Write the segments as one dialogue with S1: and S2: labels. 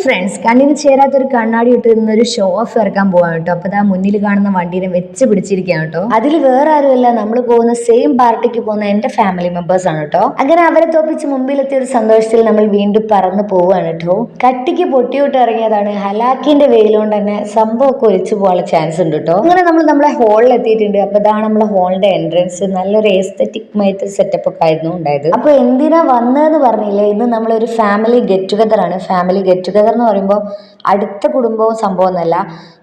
S1: Friends, കണ്ണിന് ചേരാത്തൊരു കണ്ണാടി ഇട്ട് നിന്നൊരു ഷോ ഓഫ് ഇറക്കാൻ പോവാണ് കേട്ടോ. അപ്പൊ മുന്നിൽ കാണുന്ന വണ്ടീനെ വെച്ച് പിടിച്ചിരിക്കുകയാണ് കേട്ടോ. അതിൽ വേറെ ആരുമല്ല, നമ്മൾ പോകുന്ന സെയിം പാർട്ടിക്ക് പോകുന്ന എന്റെ ഫാമിലി മെമ്പേഴ്സ് ആണ് കേട്ടോ. അങ്ങനെ അവരെ തോപ്പിച്ച് മുമ്പിലെത്തിയ ഒരു സന്തോഷത്തിൽ നമ്മൾ വീണ്ടും പറന്ന് പോവാണ് കേട്ടോ. കട്ടിക്ക് പൊട്ടിയോട്ട് ഇറങ്ങിയതാണ്. ഹലാക്കിന്റെ വെയിലുകൊണ്ട് തന്നെ സംഭവമൊക്കെ ഒലിച്ചു പോകാനുള്ള ചാൻസ് ഉണ്ട് കേട്ടോ. അങ്ങനെ നമ്മൾ നമ്മളെ ഹോളിൽ എത്തിയിട്ടുണ്ട്. അപ്പൊ ഇതാണ് നമ്മളെ ഹോളിന്റെ എൻട്രൻസ്. നല്ലൊരു എസ്തെറ്റിക് മൈറ്റ് സെറ്റപ്പ് ഒക്കെ ആയിരുന്നു ഉണ്ടായത്. അപ്പൊ എന്തിനാ വന്നതെന്ന് പറഞ്ഞില്ലേ, ഇന്ന് നമ്മളൊരു ഫാമിലി ഗെറ്റ് ടുഗദർ ആണ്. ഫാമിലി ഗെറ്റ് ടുഗദർ എന്ന് പറയുമ്പോൾ അടുത്ത കുടുംബവും സംഭവം ഒന്നല്ല,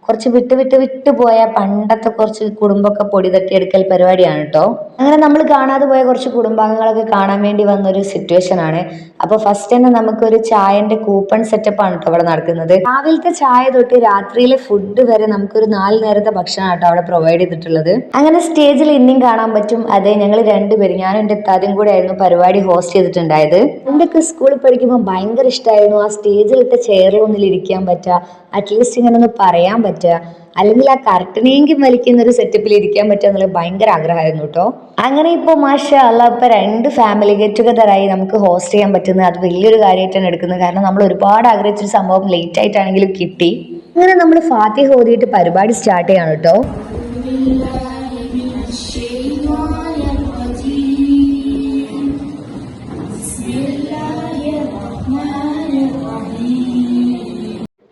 S1: കുറച്ച് വിട്ട് പോയ പണ്ടത്തെ കുറച്ച് കുടുംബമൊക്കെ പൊടി തട്ടിയെടുക്കൽ പരിപാടിയാണ് കേട്ടോ. അങ്ങനെ നമ്മൾ കാണാതെ പോയ കുറച്ച് കുടുംബാംഗങ്ങളൊക്കെ കാണാൻ വേണ്ടി വന്നൊരു സിറ്റുവേഷൻ ആണ്. അപ്പൊ ഫസ്റ്റ് തന്നെ നമുക്കൊരു ചായന്റെ കൂപ്പൺ സെറ്റപ്പ് ആണ് കേട്ടോ അവിടെ നടക്കുന്നത്. രാവിലത്തെ ചായ തൊട്ട് രാത്രിയിലെ ഫുഡ് വരെ നമുക്കൊരു 4 നേരത്തെ ഭക്ഷണം കേട്ടോ അവിടെ പ്രൊവൈഡ് ചെയ്തിട്ടുള്ളത്. അങ്ങനെ സ്റ്റേജിൽ ഇനിയും കാണാൻ പറ്റും. അതെ, ഞങ്ങൾ രണ്ടുപേരും, ഞാനും എൻ്റെ ഇത്താദ്യം കൂടെ ആയിരുന്നു പരിപാടി ഹോസ്റ്റ് ചെയ്തിട്ടുണ്ടായത്. എന്തൊക്കെ സ്കൂളിൽ പഠിക്കുമ്പോൾ ഭയങ്കര ഇഷ്ടമായിരുന്നു ആ സ്റ്റേജിലിട്ട ചെയറിലൊന്നിൽ ഇരിക്കാൻ പറ്റുക, അറ്റ്ലീസ്റ്റ് ഇങ്ങനെ ഒന്ന് പറയാൻ പറ്റുക, അല്ലെങ്കിൽ ആ കർട്ടനെങ്കിലും വലിക്കുന്ന ഒരു സെറ്റപ്പിൽ ഇരിക്കാൻ പറ്റുക എന്നുള്ളത് ഭയങ്കര ആഗ്രഹമായിരുന്നു കേട്ടോ. അങ്ങനെ ഇപ്പോൾ മാഷാ അല്ലാഹ് ഇപ്പൊ 2 ഫാമിലി ഗെറ്റ് ടുഗദറായി നമുക്ക് ഹോസ്റ്റ് ചെയ്യാൻ പറ്റുന്നത്. അത് വലിയൊരു കാര്യമായിട്ടാണ് എടുക്കുന്നത്. കാരണം നമ്മൾ ഒരുപാട് ആഗ്രഹിച്ചൊരു സംഭവം ലേറ്റ് ആയിട്ടാണെങ്കിലും കിട്ടി. അങ്ങനെ നമ്മൾ ഫാത്തിഹ ഓതിയിട്ട് പരിപാടി സ്റ്റാർട്ട് ചെയ്യാണ് കേട്ടോ.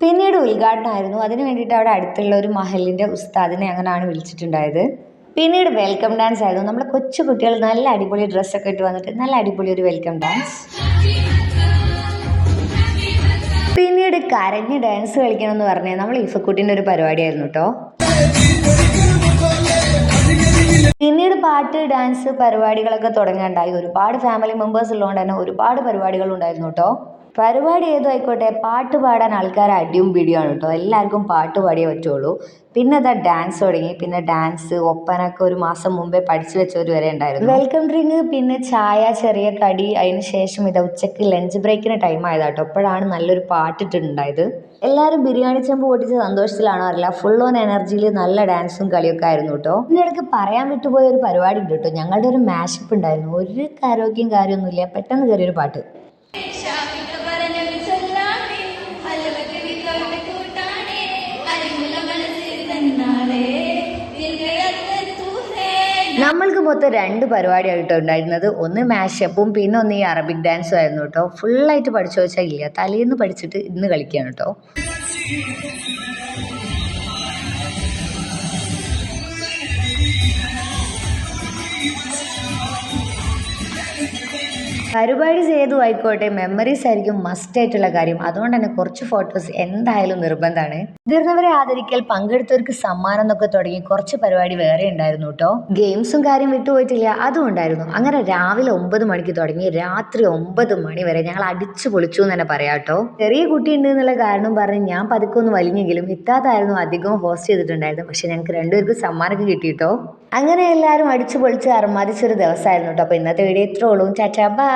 S1: പിന്നീട് ഉദ്ഘാടനമായിരുന്നു. അതിന് വേണ്ടിയിട്ട് അവിടെ അടുത്തുള്ള ഒരു മഹലിന്റെ ഉസ്താദിനെ അങ്ങനെയാണ് വിളിച്ചിട്ടുണ്ടായത്. പിന്നീട് വെൽക്കം ഡാൻസ് ആയിരുന്നു. നമ്മുടെ കൊച്ചു കുട്ടികൾ നല്ല അടിപൊളി ഡ്രസ്സൊക്കെ ഇട്ട് വന്നിട്ട് നല്ല അടിപൊളി ഒരു വെൽക്കം ഡാൻസ്. പിന്നീട് കരഞ്ഞ് ഡാൻസ് കളിക്കണം എന്ന് പറഞ്ഞാൽ നമ്മൾ ഇഫക്കുട്ടിന്റെ ഒരു പരിപാടിയായിരുന്നു കേട്ടോ. പിന്നീട് പാട്ട്, ഡാൻസ് പരിപാടികളൊക്കെ തുടങ്ങാണ്ടായി. ഒരുപാട് ഫാമിലി മെമ്പേഴ്സ് ഉള്ളതുകൊണ്ട് തന്നെ ഒരുപാട് പരിപാടികൾ ഉണ്ടായിരുന്നു കേട്ടോ. പരിപാടി ഏതും ആയിക്കോട്ടെ, പാട്ട് പാടാൻ ആൾക്കാർ അടിയും പിടിയാണ് കേട്ടോ. എല്ലാവർക്കും പാട്ട് പാടിയേ പറ്റുള്ളൂ. പിന്നെ അതാ ഡാൻസ് തുടങ്ങി. പിന്നെ ഡാൻസ്, ഒപ്പനൊക്കെ ഒരു മാസം മുമ്പേ പഠിച്ചു വെച്ചവർ വരെ ഉണ്ടായിരുന്നു. വെൽക്കം ഡ്രിങ്ക്, പിന്നെ ചായ, ചെറിയ കടി. അതിന് ശേഷം ഇതാ ഉച്ചക്ക് ലഞ്ച് ബ്രേക്കിന് ടൈം ആയതാട്ടോ. അപ്പോഴാണ് നല്ലൊരു പാട്ടിട്ടുണ്ടായത്. എല്ലാവരും ബിരിയാണി ചെമ്പ് പൊട്ടിച്ച സന്തോഷത്തിലാണോ അറിയില്ല, ഫുൾ ഓൺ എനർജിയിൽ നല്ല ഡാൻസും കളിയൊക്കെ ആയിരുന്നു കേട്ടോ. ഇതിനിടയ്ക്ക് പറയാൻ വിട്ടുപോയ ഒരു പരിപാടി ഉണ്ട് കേട്ടോ. ഞങ്ങളുടെ ഒരു മാഷപ്പ് ഉണ്ടായിരുന്നു. ഒരു കരോഗ്യം കാര്യമൊന്നുമില്ല, പെട്ടെന്ന് കയറിയൊരു പാട്ട്. നമ്മൾക്ക് മൊത്തം 2 പരിപാടിയായിട്ടോ ഉണ്ടായിരുന്നത്. ഒന്ന് മാഷപ്പും പിന്നെ ഒന്ന് ഈ അറബിക് ഡാൻസും ആയിരുന്നു കേട്ടോ. ഫുള്ളായിട്ട് പഠിച്ചു വെച്ചാൽ ഇല്ല, തലേന്ന് പഠിച്ചിട്ട് ഇന്ന് കളിക്കുകയാണ് കേട്ടോ. പരിപാടി ചെയ്തു ആയിക്കോട്ടെ, മെമ്മറീസ് ആയിരിക്കും മസ്റ്റ് ആയിട്ടുള്ള കാര്യം. അതുകൊണ്ട് തന്നെ കുറച്ച് ഫോട്ടോസ് എന്തായാലും നിർബന്ധമാണ്. മുതിർന്നവരെ ആദരിക്കൽ, പങ്കെടുത്തവർക്ക് സമ്മാനം എന്നൊക്കെ തുടങ്ങി കുറച്ച് പരിപാടി വേറെ ഉണ്ടായിരുന്നു കേട്ടോ. ഗെയിംസും കാര്യം വിട്ടുപോയിട്ടില്ല, അതും ഉണ്ടായിരുന്നു. അങ്ങനെ രാവിലെ 9 മണിക്ക് തുടങ്ങി രാത്രി 9 മണി വരെ ഞങ്ങൾ അടിച്ചു പൊളിച്ചു എന്ന് തന്നെ പറയാം കേട്ടോ. ചെറിയ കുട്ടി ഉണ്ട് എന്നുള്ള കാരണം പറഞ്ഞ് ഞാൻ പതുക്കെ ഒന്ന് വലിഞ്ഞെങ്കിലും ഇത്താത്തായിരുന്നു അധികവും ഹോസ്റ്റ് ചെയ്തിട്ടുണ്ടായിരുന്നു. പക്ഷെ ഞങ്ങൾക്ക് 2 പേർക്ക് സമ്മാനമൊക്കെ കിട്ടിയിട്ടോ. അങ്ങനെ എല്ലാവരും അടിച്ചു പൊളിച്ച് അർമാദിച്ചൊരു ദിവസമായിരുന്നു കേട്ടോ. അപ്പോൾ ഇന്നത്തെ വീഡിയോ ഇത്രേ ഉള്ളൂ. ടാറ്റാ, ബൈ.